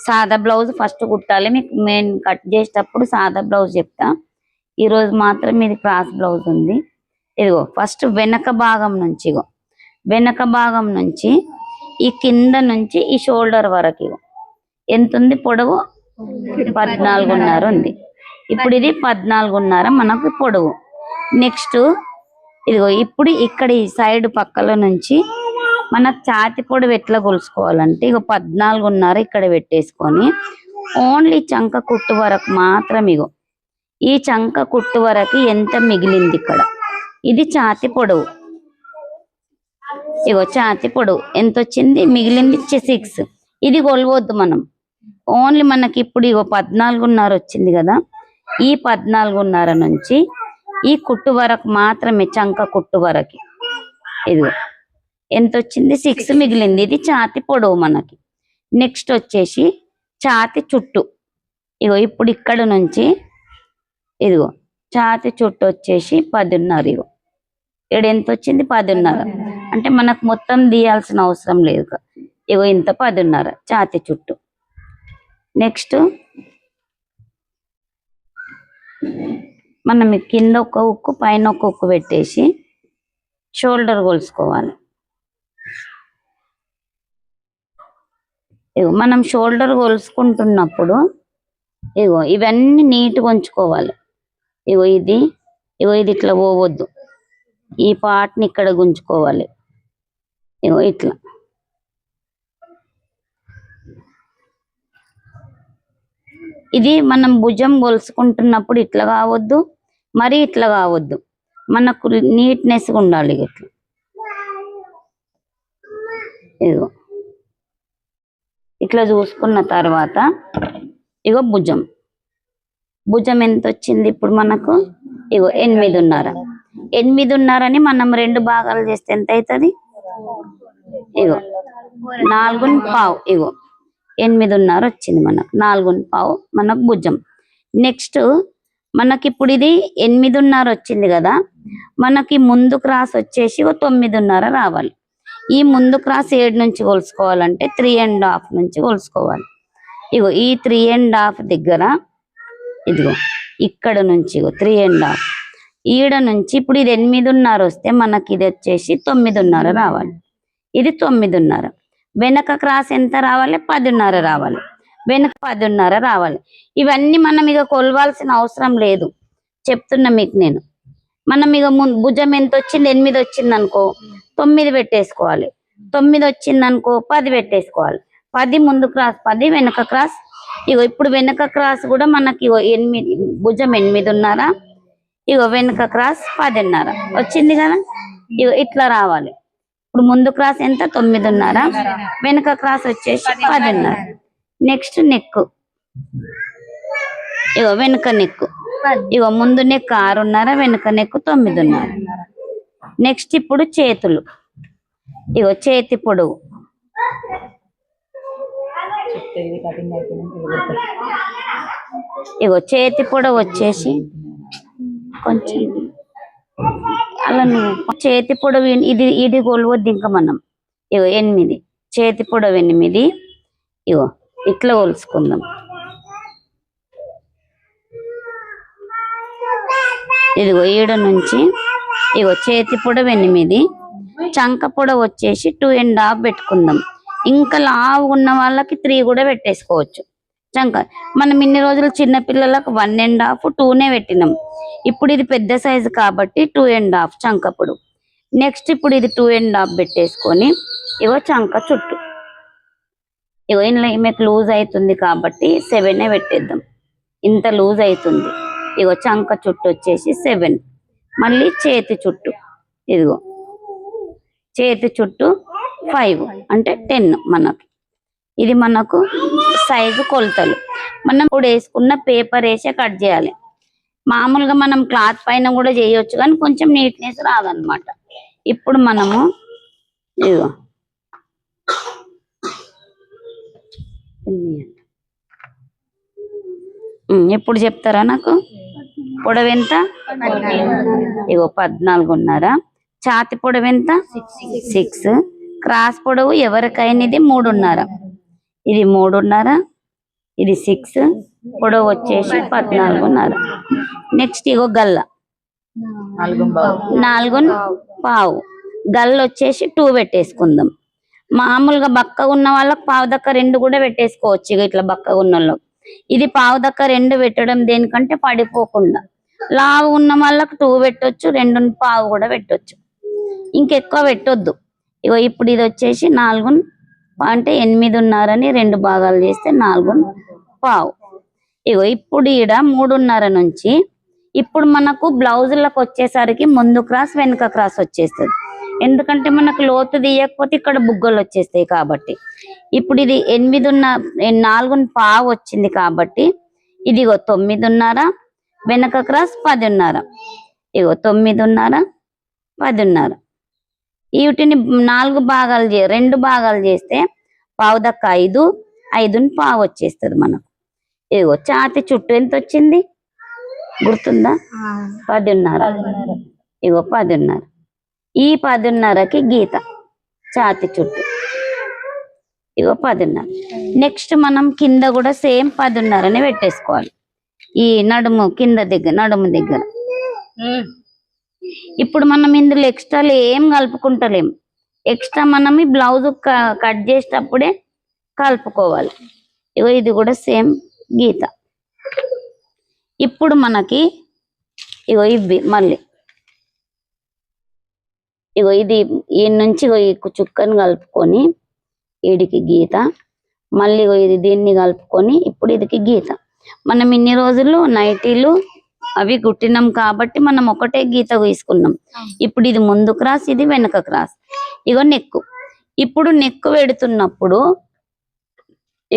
సాదా blouse first కుట్టాలి. మీకు మెయిన్ కట్ చేసేటప్పుడు సాదా బ్లౌజ్ చెప్తా. ఈ రోజు మాత్రం ఇది క్రాస్ బ్లౌజ్ ఉంది. ఇదిగో ఫస్ట్ వెనక భాగం నుంచి వెనక భాగం నుంచి ఈ కింద నుంచి ఈ షోల్డర్ వరకు ఎంత ఉంది పొడవు? 14.5 ఉంది. ఇప్పుడు ఇది 14.5 మనకు పొడవు. నెక్స్ట్ ఇదిగో ఇప్పుడు ఇక్కడ ఈ సైడ్ పక్కల నుంచి మన ఛాతి పొడవు ఎట్లా కొలుసుకోవాలంటే 14.5 ఇక్కడ పెట్టేసుకొని ఓన్లీ చంక కుట్టు వరకు మాత్రం ఈ చంక కుట్టు వరకు ఎంత మిగిలింది ఇక్కడ, ఇది ఛాతి పొడవు. ఛాతి పొడవు ఎంత వచ్చింది? మిగిలింది 6. ఇది కొలవద్దు మనం. ఓన్లీ మనకి ఇప్పుడు 14.5 వచ్చింది కదా, ఈ 14.5 నుంచి ఈ కుట్టు వరకు మాత్రమే, చంక కుట్టు వరకు ఎంత వచ్చింది? 6 మిగిలింది. ఇది ఛాతి పొడవు మనకి. నెక్స్ట్ వచ్చేసి ఛాతి చుట్టు. ఇప్పుడు ఇక్కడ నుంచి ఛాతి చుట్టు వచ్చేసి 10.5. ఇక్కడ ఎంత వచ్చింది? 10.5. అంటే మనకు మొత్తం తీయాల్సిన అవసరం లేదు. ఇంత 10.5 ఛాతి చుట్టు. నెక్స్ట్ మనం కింద ఒక ఉక్కు పైన ఒక ఉక్కు పెట్టేసి షోల్డర్ కొలుసుకోవాలి. మనం షోల్డర్ కొలుసుకుంటున్నప్పుడు ఇవన్నీ నీట్గా ఉంచుకోవాలి. ఇది ఇట్లా పోవద్దు. ఈ పార్ట్ని ఇక్కడ గుంజుకోవాలి. ఇట్లా ఇది మనం భుజం కొలుసుకుంటున్నప్పుడు ఇట్లా కావద్దు, మరి ఇట్లా కావద్దు. మనకు నీట్నెస్ ఉండాలి. ఇట్లా ఇట్లా చూసుకున్న తర్వాత భుజం ఎంత వచ్చింది ఇప్పుడు మనకు? 8.5. 8.5 మనం 2 భాగాలు చేస్తే ఎంత అవుతుంది? 4.5. 8.5 వచ్చింది మనకు. 4.5 మనకు భుజం. నెక్స్ట్ మనకి ఇప్పుడు ఇది 8.5 వచ్చింది కదా, మనకి ముందు క్రాస్ వచ్చేసి 9.5 రావాలి. ఈ ముందు క్రాస్ 7 నుంచి కొలుసుకోవాలంటే 3.5 నుంచి కొలుసుకోవాలి. ఈ 3.5 దగ్గర ఇక్కడ నుంచి 3.5 ఈడ నుంచి ఇప్పుడు ఇది 8.5 వస్తే మనకి ఇది వచ్చేసి 9.5 రావాలి. ఇది 9.5. వెనక క్రాస్ ఎంత రావాలి? 10.5 రావాలి. వెనక 10.5 రావాలి. ఇవన్నీ మనం కొలవాల్సిన అవసరం లేదు, చెప్తున్నా మీకు నేను. మనం భుజం ఎంత వచ్చింది? 8 వచ్చింది అనుకో 9 పెట్టేసుకోవాలి. 9 వచ్చింది అనుకో 10 పెట్టేసుకోవాలి. 10 ముందు క్రాస్, 10 వెనక క్రాస్. ఇప్పుడు వెనక క్రాస్ కూడా మనకి 8, భుజం 8.5, వెనక క్రాస్ 10.5 వచ్చింది కదా. ఇట్లా రావాలి. ఇప్పుడు ముందు క్రాస్ ఎంత? 9.5, వెనక క్రాస్ వచ్చేసి 10.5. Next neck. వెనక నెక్. ముందు నెక్ 6.5, వెనక నెక్ 9.5. నెక్స్ట్ ఇప్పుడు చేతులు. చేతి పొడవు చేతి పొడవు వచ్చేసి కొంచెం అలా చేతి పొడవు ఇది కొలవద్దు ఇంకా మనం. 8 చేతి పొడవు 8. ఇట్లా కొలుసుకుందాం. ఈడ నుంచి చేతి పొడవు 8, చంక పొడవు వచ్చేసి 2.5 పెట్టుకుందాం. ఇంకా లావు ఉన్న వాళ్ళకి 3 కూడా పెట్టేసుకోవచ్చు. చంక మనం ఇన్ని రోజులు చిన్న పిల్లలకు 1.5, 2నే పెట్టినాం. ఇప్పుడు ఇది పెద్ద సైజు కాబట్టి 2.5 చంక పొడవు. నెక్స్ట్ ఇప్పుడు ఇది 2.5 పెట్టేసుకొని చంక చుట్టూ ఇంట్లో మీకు లూజ్ అవుతుంది కాబట్టి 7 పెట్టేద్దాం. ఇంత లూజ్ అవుతుంది. చంక చుట్టూ వచ్చేసి 7. మళ్ళీ చేతి చుట్టూ చేతి చుట్టూ 5 అంటే 10 మనకి. ఇది మనకు సైజు కొలతలు. మనం ఇప్పుడు వేసుకున్న పేపర్ వేసే కట్ చేయాలి. మామూలుగా మనం క్లాత్ పైన కూడా చేయొచ్చు కానీ కొంచెం నీట్నెస్ రాదనమాట. ఇప్పుడు మనము ఇప్పుడు చెప్తారా నాకు? పొడవు ఎంత? 14.5. ఛాతి పొడవు ఎంత? 6. క్రాస్ పొడవు ఎవరికైనా ఇది 3.5. ఇది 3.5, ఇది 6, పొడవు వచ్చేసి 14.5. నెక్స్ట్ ఇగో గల్ల 4.25. గల్ల వచ్చేసి 2 పెట్టేసుకుందాం. మామూలుగా బక్కగా ఉన్న వాళ్ళకి పావుదక్క 2 కూడా పెట్టేసుకోవచ్చు. ఇట్లా బక్కగా ఉన్న వాళ్ళకి ఇది పావుదక్క 2 పెట్టడం దేనికంటే పడిపోకుండా. లావు ఉన్న వాళ్ళకి 2 పెట్టొచ్చు, 2.25 కూడా పెట్టొచ్చు, ఇంకెక్కువ పెట్టొద్దు. ఇగో ఇప్పుడు ఇది వచ్చేసి 4 అంటే 8.5ని 2 భాగాలు చేస్తే 4.25. ఇగో ఇప్పుడు ఈడ 3.5 నుంచి ఇప్పుడు మనకు బ్లౌజులకు వచ్చేసరికి ముందు క్రాస్ వెనుక క్రాస్ వచ్చేస్తుంది. ఎందుకంటే మనకు లోతు తీయకపోతే ఇక్కడ బుగ్గలు వచ్చేస్తాయి కాబట్టి. ఇప్పుడు ఇది 4.25 వచ్చింది కాబట్టి ఇదిగో 9.5, వెనక క్రాస్ 10.5. ఇగో 9.5, 10.5. వీటిని 2 భాగాలు చేస్తే పావుదక్క 5, 5.25 వచ్చేస్తుంది మనకు. ఇగో ఛాతి చుట్టూ ఎంత వచ్చింది గుర్తుందా? 10.5. ఇగో 10.5. ఈ 10.5కి గీత ఛాతి చుట్టూ. ఇగో 10.5. నెక్స్ట్ మనం కింద కూడా సేమ్ 10.5ని పెట్టేసుకోవాలి. ఈ నడుము కింద దగ్గర, నడుము దగ్గర. ఇప్పుడు మనం ఇందులో ఎక్స్ట్రాలు ఏం కలుపుకుంటలేం. ఎక్స్ట్రా మనం ఈ బ్లౌజ్ కట్ చేసేటప్పుడే కలుపుకోవాలి. ఇగో ఇది కూడా సేమ్ గీత. ఇప్పుడు మనకి ఇగో ఇవి మళ్ళీ ఇగో ఇది ఈ నుంచి ఈ చుక్కను కలుపుకొని వీడికి గీత, మళ్ళీ ఇగో ఇది దీన్ని కలుపుకొని ఇప్పుడు ఇదికి గీత. మనం ఇన్ని రోజులు నైటీలు అవి కుట్టినాం కాబట్టి మనం ఒకటే గీత తీసుకున్నాం. ఇప్పుడు ఇది ముందు క్రాస్, ఇది వెనక క్రాస్. ఇగో నెక్కు. ఇప్పుడు నెక్కు పెడుతున్నప్పుడు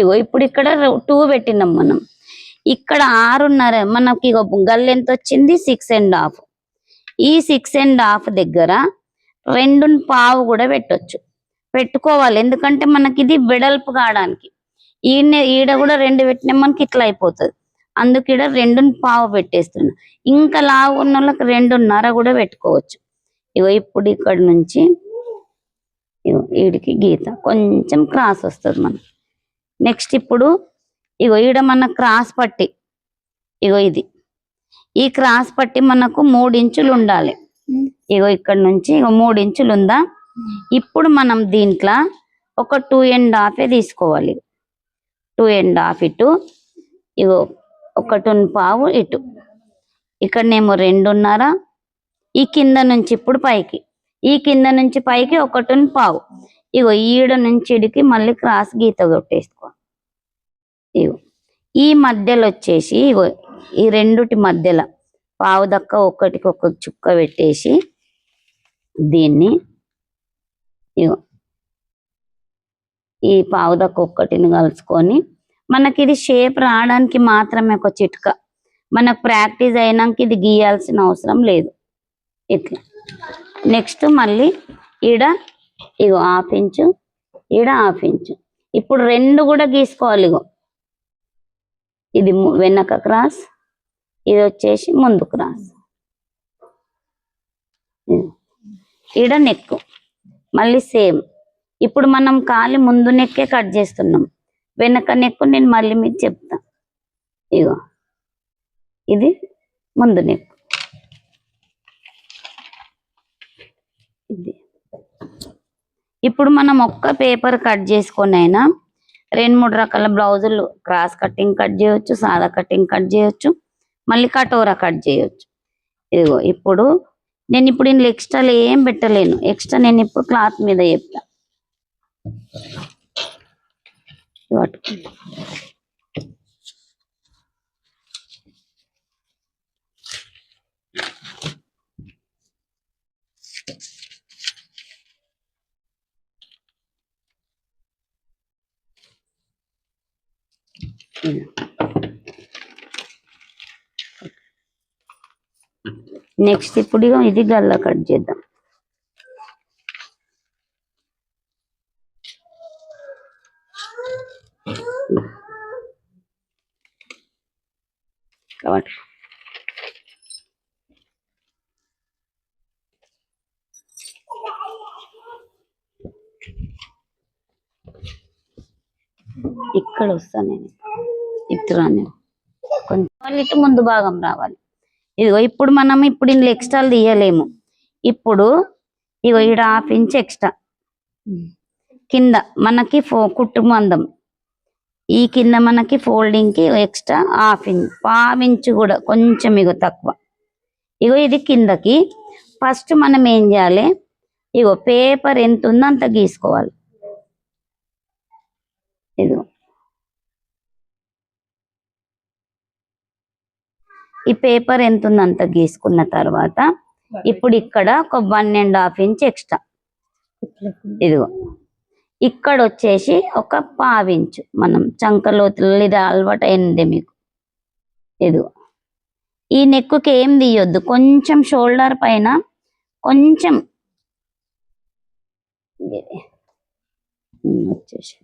ఇగో ఇప్పుడు ఇక్కడ 2 పెట్టినాం మనం. ఇక్కడ 6.5 మనకి ఇగో గల్ ఎంత వచ్చింది 6.5. ఈ 6.5 దగ్గర 2.25 కూడా పెట్టొచ్చు, పెట్టుకోవాలి. ఎందుకంటే మనకి ఇది వెడల్పు కావడానికి. ఈడ కూడా 2 పెట్టినా మనకి ఇట్లా అయిపోతుంది. అందుకు ఇక్కడ 2.25 పెట్టేస్తున్నా. ఇంకా లావు ఉన్న వాళ్ళకి 2.5 కూడా పెట్టుకోవచ్చు. ఇగో ఇప్పుడు ఇక్కడ నుంచి ఇగో వీడికి గీత కొంచెం క్రాస్ వస్తుంది మనం. నెక్స్ట్ ఇప్పుడు ఇగో ఈడ మన క్రాస్ పట్టి, ఇగో ఇది ఈ క్రాస్ పట్టి మనకు 3 ఇంచులు ఉండాలి. ఇగో ఇక్కడ నుంచి ఇగో 3 ఇంచులు ఉందా. ఇప్పుడు మనం దీంట్లో ఒక 2.5 తీసుకోవాలి. 2.5 ఇటు, ఇగో 1.25 ఇటు, ఇక్కడనేమో 2.5. ఈ కింద నుంచి ఇప్పుడు పైకి, ఈ కింద నుంచి పైకి 1.25. ఇగో ఈడ నుంచి ఇడికి మళ్ళీ క్రాస్ గీత కొట్టేసుకో. ఇగో ఈ మధ్యలో వచ్చేసి ఇగో ఈ రెండుటి మధ్యలో పావుదక్క ఒక్కటికొక చుక్క పెట్టేసి దీన్ని ఇగో ఈ పావుదక్క ఒక్కటిని కలుసుకొని, మనకి ఇది షేప్ రావడానికి మాత్రమే ఒక చిట్కా. మనకు ప్రాక్టీస్ అయినాక ఇది గీయాల్సిన అవసరం లేదు. ఇట్లా నెక్స్ట్ మళ్ళీ ఈడ ఇగో 1/2 ఇంచు, ఈడ 1/2 ఇంచు. ఇప్పుడు 2 కూడా గీసుకోవాలి. ఇగో ఇది వెనక క్రాస్, ఇది వచ్చేసి ముందు క్రాస్. ఈడ నెక్కు మళ్ళీ సేమ్. ఇప్పుడు మనం కాలి ముందు నెక్కే కట్ చేస్తున్నాం, వెనక నెక్కు నేను మళ్ళీ మీకు చెప్తా. ఇగో ఇది ముందు నెక్కు, ఇది. ఇప్పుడు మనం ఒక్క పేపర్ కట్ చేసుకొని అయినా 2-3 రకాల బ్లౌజులు క్రాస్ కటింగ్ కట్ చేయొచ్చు, సాదా కటింగ్ కట్ చేయొచ్చు, మళ్ళీ కటోరా కట్ చేయొచ్చు. ఇదిగో ఇప్పుడు నేను ఇందులో ఎక్స్ట్రాలు ఏం పెట్టలేను. ఎక్స్ట్రా నేను ఇప్పుడు క్లాత్ మీద చెప్తా. నెక్స్ట్ ఇప్పుడు ఇది గల్లా కట్ చేద్దాం. కాబట్టి ఇక్కడ వస్తాను నేను. ఇటు రాని కొంచెం ఇటు ముందు భాగం రావాలి. ఇదిగో ఇప్పుడు మనం ఇందులో ఎక్స్ట్రాలు తీయలేము. ఇప్పుడు ఇగో ఈడ 1/2 ఇంచ్ ఎక్స్ట్రా కింద మనకి కుట్టు మందం, ఈ కింద మనకి ఫోల్డింగ్ కి ఎక్స్ట్రా 1/2 ఇంచ్ కూడా కొంచెం ఇగో తక్కువ. ఇగో ఇది కిందకి. ఫస్ట్ మనం ఏం చేయాలి, ఇగో పేపర్ ఎంత ఉందో అంత గీసుకోవాలి. ఇదిగో ఈ పేపర్ ఎంత ఉందో అంత గీసుకున్న తర్వాత ఇప్పుడు ఇక్కడ ఒక 1.5 ఇంచ్ ఎక్స్ట్రా. ఇదిగో ఇక్కడ వచ్చేసి ఒక 1/2 ఇంచు మనం చంకలోతులు, ఇది అలవాటు అయింది మీకు. ఇదిగో ఈ నెక్కుకి ఏం తీయొద్దు, కొంచెం షోల్డర్ పైన కొంచెం వచ్చేసి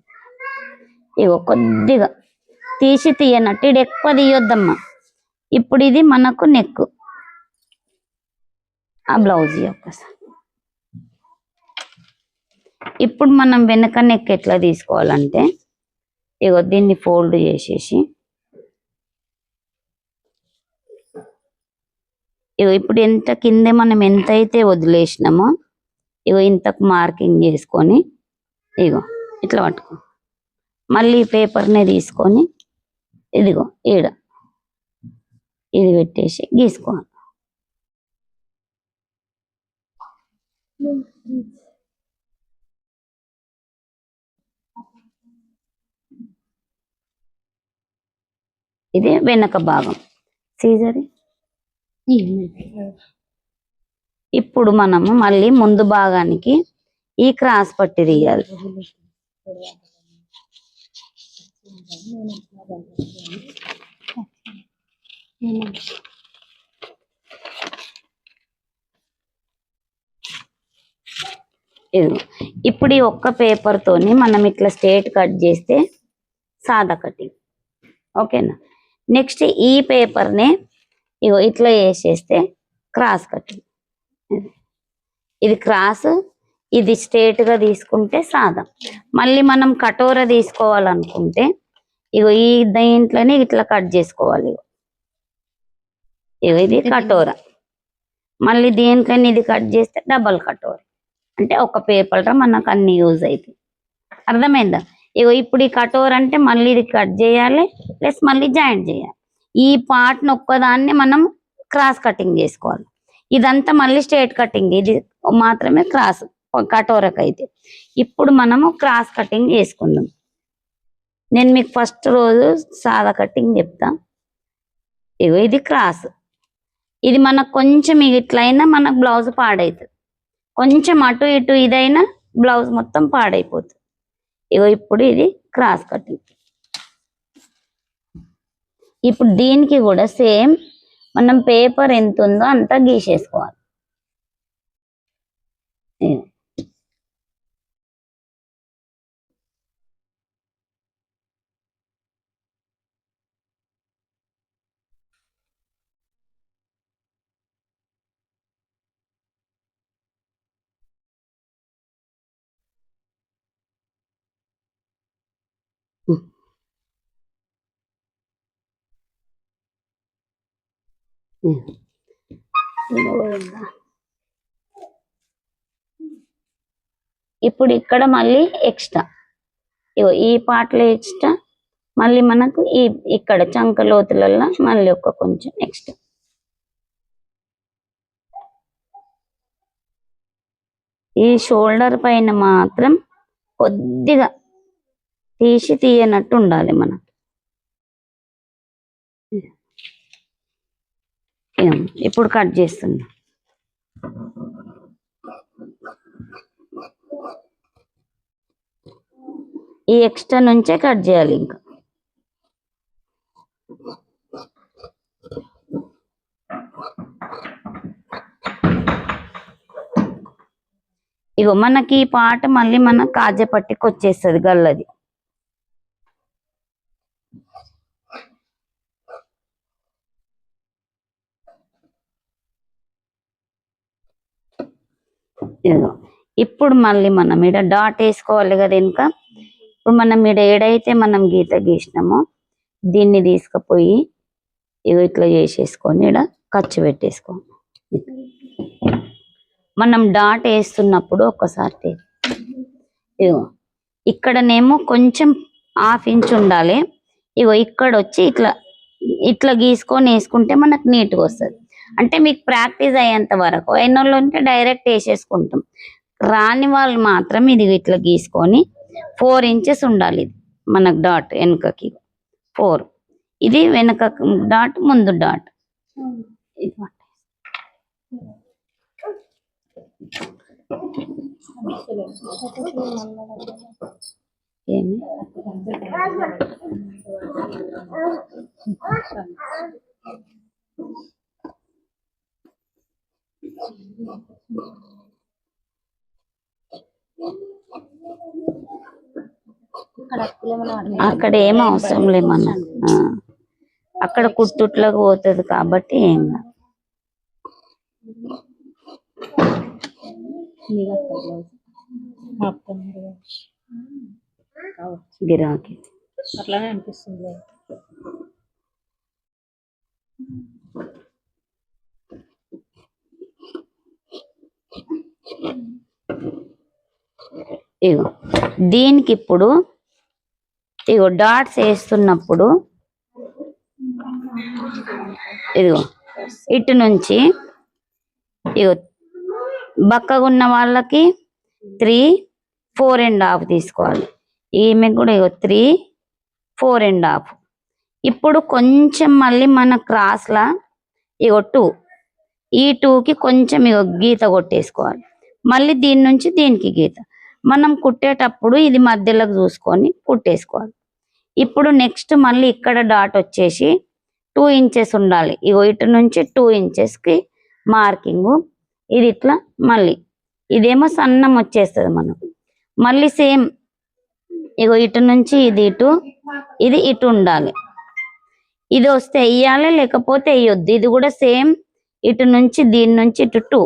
ఇగో కొద్దిగా తీయనట్టు, ఇది ఎక్కువ తీయొద్దమ్మా. ఇప్పుడు ఇది మనకు నెక్, ఆ బ్లౌజ్ ఒక్కసారి. ఇప్పుడు మనం వెనక నెక్ ఎట్లా తీసుకోవాలంటే ఇగో దీన్ని ఫోల్డ్ చేసేసి ఇగో ఇప్పుడు ఎంత కింద మనం ఎంతైతే వదిలేసినామో ఇగో ఇంతకు మార్కింగ్ చేసుకొని ఇగో ఇట్లా పట్టుకో. మళ్ళీ పేపర్నే తీసుకొని ఇదిగో ఈడ ఇది పెట్టేసి గీసుకోవాలి. ఇది వెనక భాగం సీజరి. ఇప్పుడు మనము మళ్ళీ ముందు భాగానికి ఈ క్రాస్ పట్టి తీయాలి. ఇప్పుడు ఈ ఒక్క పేపర్ తోని మనం ఇట్లా స్ట్రేట్ కట్ చేస్తే సాదా కటింగ్, ఓకేనా. నెక్స్ట్ ఈ పేపర్నే ఇగో ఇట్లా వేసేస్తే క్రాస్ కటింగ్. ఇది క్రాస్, ఇది స్ట్రేట్ గా తీసుకుంటే సాదా. మళ్ళీ మనం కటోర తీసుకోవాలనుకుంటే ఇగో ఈ దీంట్లోనే ఇట్లా కట్ చేసుకోవాలి. ఇగో ఇది కటోర, మళ్ళీ దీంట్లోనే ఇది కట్ చేస్తే డబల్ కటోర. అంటే ఒక పేపర్ మనకు అన్ని యూజ్ అవుతాయి. అర్థమైందా? ఇగో ఇప్పుడు ఈ కటోర అంటే మళ్ళీ ఇది కట్ చేయాలి, ప్లస్ మళ్ళీ జాయింట్ చేయాలి. ఈ పార్ట్ ఒక్కదాన్ని మనం క్రాస్ కటింగ్ చేసుకోవాలి. ఇదంతా మళ్ళీ స్ట్రేట్ కటింగ్, ఇది మాత్రమే క్రాస్ కటోరకైతే. ఇప్పుడు మనము క్రాస్ కటింగ్ చేసుకుందాం. నేను మీకు ఫస్ట్ రోజు సాదా కటింగ్ చెప్తా. ఇగో ఇది క్రాస్, ఇది మనకు కొంచెం ఇట్లయినా మనకు బ్లౌజ్ పాడవుతుంది. కొంచెం అటు ఇటు ఇదైనా బ్లౌజ్ మొత్తం పాడైపోతుంది. ఇగో ఇప్పుడు ఇది క్రాస్ కటింగ్. ఇప్పుడు దీనికి కూడా సేమ్ మనం పేపర్ ఎంత ఉందో అంతా గీసేసుకోవాలి. ఇప్పుడు ఇక్కడ మళ్ళీ ఎక్స్ట్రా ఇగో ఈ పార్ట్లో ఎక్స్ట్రా, మళ్ళీ మనకు ఈ ఇక్కడ చంక లోతులలో మళ్ళీ ఒక కొంచెం ఎక్స్ట్రా. ఈ షోల్డర్ పైన మాత్రం కొద్దిగా తీయనట్టు ఉండాలి మనం. ఇప్పుడు కట్ చేస్తున్నా. ఈ ఎక్స్ట్రా నుంచే కట్ చేయాలి. ఇంకా ఇగో మనకి ఈ పాట మళ్ళీ మన కాజా పట్టికి వచ్చేస్తుంది గల్లది. ఇప్పుడు మళ్ళీ మనం ఈడ డాట్ వేసుకోవాలి కదా ఇంకా. ఇప్పుడు మనం ఈడ ఏడైతే మనం గీత గీసినామో దీన్ని తీసుకుపోయి ఇగో ఇట్లా చేసేసుకొని ఇక్కడ ఖర్చు పెట్టేసుకో. మనం డాట్ వేస్తున్నప్పుడు ఒక్కసారి ఇగో ఇక్కడనేమో కొంచెం ½ ఇంచ్ ఉండాలి. ఇగో ఇక్కడ వచ్చి ఇట్లా ఇట్లా గీసుకొని వేసుకుంటే మనకు నీట్గా వస్తుంది. అంటే మీకు ప్రాక్టీస్ అయ్యేంత వరకు, ఎన్నోళ్ళు ఉంటే డైరెక్ట్ వేసేసుకుంటాం. రాని వాళ్ళు మాత్రం ఇది ఇట్లా గీసుకొని 4 ఇంచెస్ ఉండాలి. ఇది మనకు డాట్ వెనుకకి 4, ఇది వెనక డాట్ ముందు డాట్. ఏమి అక్కడ ఏం అవసరం లేమన్నా, అక్కడ కుట్టుట్లకు పోతుంది కాబట్టి ఏం గిరాకీ అట్లానే అనిపిస్తుంది. ఇగో దీనికి ఇప్పుడు ఇగో డాట్స్ వేస్తున్నప్పుడు ఇదిగో ఇటు నుంచి ఇగో బక్కగా ఉన్న వాళ్ళకి 3, 4.5 తీసుకోవాలి. ఈమె కూడా ఇగో 3, 4.5. ఇప్పుడు కొంచెం మళ్ళీ మన క్రాస్లా ఇగో 2, ఈ 2కి కొంచెం ఇగో గీత కొట్టేసుకోవాలి. మళ్ళీ దీని నుంచి దీనికి గీత. మనం కుట్టేటప్పుడు ఇది మధ్యలోకి చూసుకొని కుట్టేసుకోవాలి. ఇప్పుడు నెక్స్ట్ మళ్ళీ ఇక్కడ డాట్ వచ్చేసి 2 ఇంచెస్ ఉండాలి. ఇగో ఇటు నుంచి 2 ఇంచెస్కి మార్కింగ్. ఇది ఇట్లా మళ్ళీ ఇదేమో సన్నం వచ్చేస్తుంది మనకు. మళ్ళీ సేమ్ ఇగో ఇటు నుంచి ఇది ఇటు, ఇది ఇటు ఉండాలి. ఇది వస్తే వేయాలి, లేకపోతే వేయొద్దు. ఇది కూడా సేమ్ ఇటు నుంచి దీని నుంచి ఇటు 2,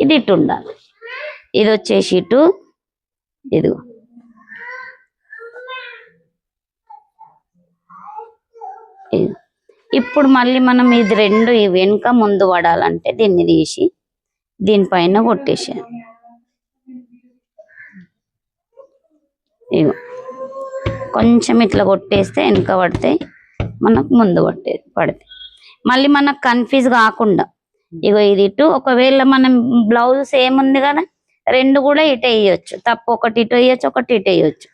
ఇది ఇటు ఉండాలి. ఇది వచ్చేసి ఇటు, ఇదిగో ఇప్పుడు మళ్ళీ మనం ఇది రెండు వెనుక ముందు పడాలంటే దీన్ని తీసి దీనిపైన కొట్టేసాను. ఇగో కొంచెం ఇట్లా కొట్టేస్తే వెనుక పడితే మనకు ముందు పడితే మళ్ళీ మనకు కన్ఫ్యూజ్ కాకుండా ఇగో ఇది ఇటు. ఒకవేళ మనం బ్లౌజ్ సేమ్ ఉంది కదా, రెండు కూడా ఇటు వేయచ్చు. తప్పు ఒకటి ఇటు వేయచ్చు, ఒకటి ఇటు వేయచ్చు.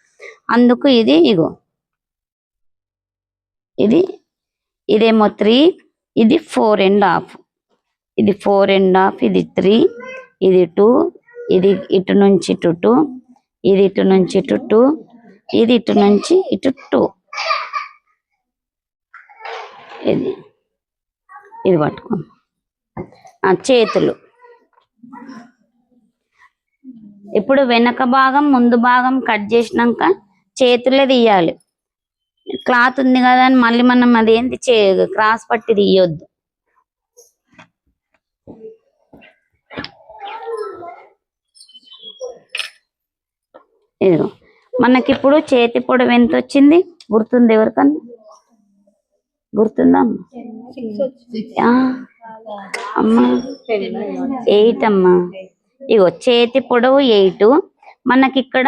అందుకు ఇది ఇగో ఇదేమో 3, ఇది 4.5, ఇది 4.5, ఇది 3, ఇది 2, ఇది ఇటు నుంచి ఇటు 2, ఇది ఇటు నుంచి ఇటు 2, ఇది ఇటు నుంచి ఇటు 2. ఇది పట్టుకో. చేతులు ఇప్పుడు వెనక భాగం ముందు భాగం కట్ చేసినాక చేతులే తీయాలి. క్లాత్ ఉంది కదా అని మళ్ళీ మనం అదేంటి క్రాస్ పట్టి తీయొద్దు. ఇదిగో మనకిప్పుడు చేతి పొడవు ఎంత వచ్చింది గుర్తుంది? ఎవరికన్నా గుర్తుందా అమ్మా? 8 అమ్మా. ఇగో చేతి పొడవు 8. మనకి ఇక్కడ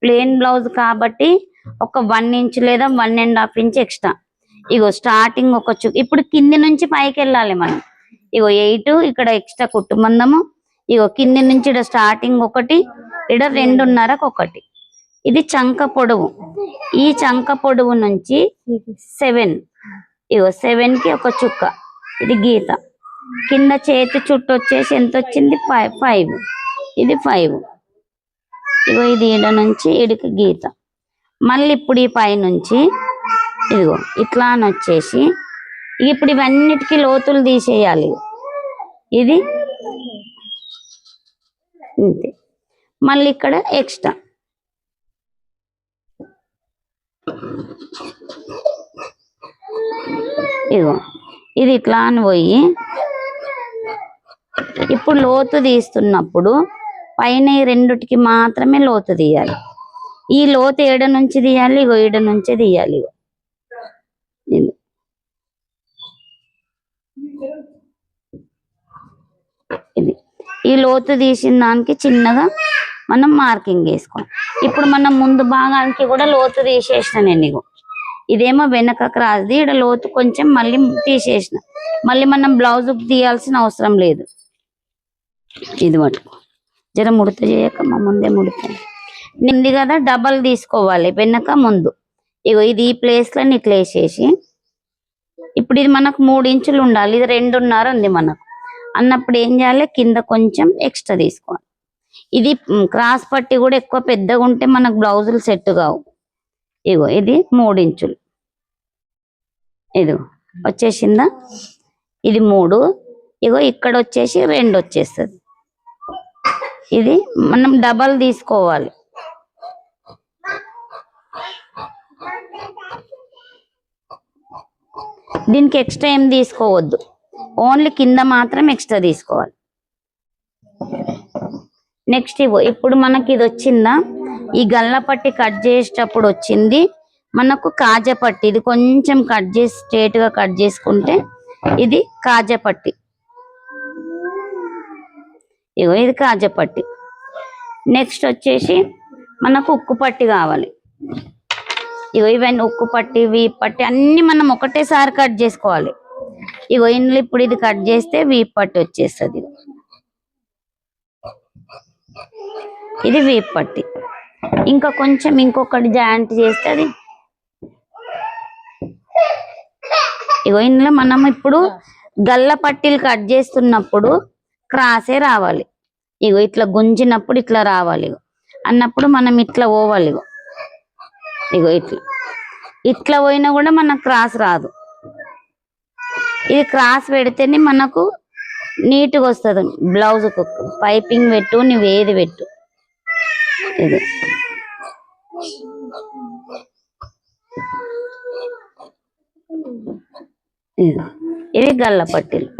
ప్లెయిన్ బ్లౌజ్ కాబట్టి ఒక 1 ఇంచ్ లేదా 1.5 ఇంచ్ ఎక్స్ట్రా. ఇగో స్టార్టింగ్ ఒక ఇప్పుడు కింది నుంచి పైకి వెళ్ళాలి మనం. ఇగో 8 ఇక్కడ ఎక్స్ట్రా కుట్టు మందము. ఇగో కింది నుంచి ఇక్కడ స్టార్టింగ్ ఒకటి, ఇక్కడ 2.5కి ఒకటి. ఇది చంక పొడవు. ఈ చంక పొడవు నుంచి 7, ఇగో 7కి ఒక చుక్క, ఇది గీత. కింద చేతి చుట్టు వచ్చేసి ఎంత వచ్చింది? 5, ఇది 5. ఇగో ఇది ఈడ నుంచి ఈడికి గీత. మళ్ళీ ఇప్పుడు ఈ పై నుంచి ఇదిగో ఇట్లా అని వచ్చేసి ఇప్పుడు ఇవన్నిటికీ లోతులు తీసేయాలి. ఇది ఇంతే. మళ్ళీ ఇక్కడ ఎక్స్ట్రా ఇదిగో ఇది ఇట్లా అని పోయి ఇప్పుడు లోతు తీస్తున్నప్పుడు పైన ఈ రెండుటికి మాత్రమే లోతు తీయాలి. ఈ లోతు ఏడ నుంచి తీయాలి? ఇగో ఈడ నుంచే తీయాలి. ఇది ఇది ఈ లోతు తీసిన దానికి చిన్నగా మనం మార్కింగ్ వేసుకోవాలి. ఇప్పుడు మనం ముందు భాగానికి కూడా లోతు తీసేసిన నేను. ఇగో ఇదేమో వెనక క్రాస్ది, ఇక్కడ లోతు కొంచెం మళ్ళీ తీసేసిన. మళ్ళీ మనం బ్లౌజ్ తీయాల్సిన అవసరం లేదు. ఇది మటుకు జర ముడత చేయకమ్మా, ముందే ముడతాను నింది కదా. డబల్ తీసుకోవాలి వెనక ముందు. ఇగో ఇది ఈ ప్లేస్లో ఇట్లా వేసేసి, ఇప్పుడు ఇది మనకు 3 ఇంచులు ఉండాలి, ఇది 2.5 ఉంది మనకు అన్నప్పుడు ఏం చేయాలి, కింద కొంచెం ఎక్స్ట్రా తీసుకోవాలి. ఇది క్రాస్ పట్టి కూడా ఎక్కువ పెద్దగా ఉంటే మనకు బ్లౌజులు సెట్ కావు. ఇగో ఇది 3 ఇంచులు, ఇది వచ్చేసిందా, ఇది 3. ఇగో ఇక్కడ వచ్చేసి 2 వచ్చేస్తుంది. ఇది మనం డబల్ తీసుకోవాలి. దీనికి ఎక్స్ట్రా ఏం తీసుకోవద్దు, ఓన్లీ కింద మాత్రం ఎక్స్ట్రా తీసుకోవాలి. నెక్స్ట్ ఇప్పుడు మనకి ఇది వచ్చిందా, ఈ గల్ల పట్టి కట్ చేసేటప్పుడు వచ్చింది మనకు కాజా పట్టి. ఇది కొంచెం కట్ చేసి స్ట్రేట్ గా కట్ చేసుకుంటే ఇది కాజా పట్టి. ఇగో ఇది కాజా పట్టి. నెక్స్ట్ వచ్చేసి మనకు ఉక్కు పట్టి కావాలి. ఇగో ఇవన్నీ ఉక్కు పట్టి, వీప్ పట్టి అన్ని మనం ఒకటేసారి కట్ చేసుకోవాలి. ఇగో ఇందులో ఇప్పుడు ఇది కట్ చేస్తే వీప్ పట్టి వచ్చేస్తుంది. ఇది వీప్ పట్టి. ఇంకా కొంచెం ఇంకొకటి జాయింట్ చేస్తే అది. ఇగో ఇందులో మనం ఇప్పుడు గల్ల పట్టీలు కట్ చేస్తున్నప్పుడు క్రాసే రావాలి. ఇగో ఇట్లా గుంజినప్పుడు ఇట్లా రావాలి. ఇగో అన్నప్పుడు మనం ఇట్లా పోవాలి. ఇగో ఇగో ఇట్లా ఇట్లా పోయినా కూడా మనకు క్రాస్ రాదు. ఇది క్రాస్ పెడితేనే మనకు నీట్గా వస్తుంది బ్లౌజ్. పైపింగ్ పెట్టు, నువ్వు ఏది పెట్టు. ఇది ఇవి గల్ల పట్టీలు.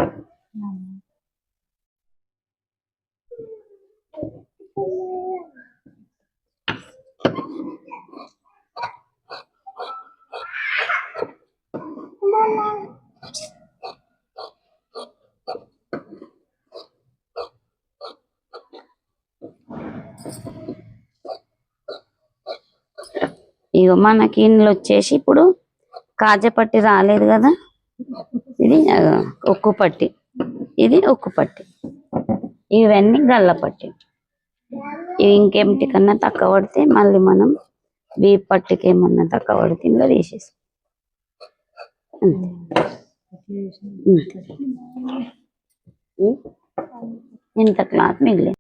ఇగో మనకి ఇందులో వచ్చేసి ఇప్పుడు కాజా పట్టి రాలేదు కదా, ఇది ఉక్కు పట్టి, ఇది ఉక్కు పట్టి, ఇవన్నీ గల్ల పట్టి. ఇవి ఇంకేమిటి కన్నా తక్కువ పడితే మళ్ళీ మనం వీప్ పట్టికి ఏమన్నా తక్కువ పడితే ఇందులో తీసేసి ఇంత క్లాత్ మిగిలింది.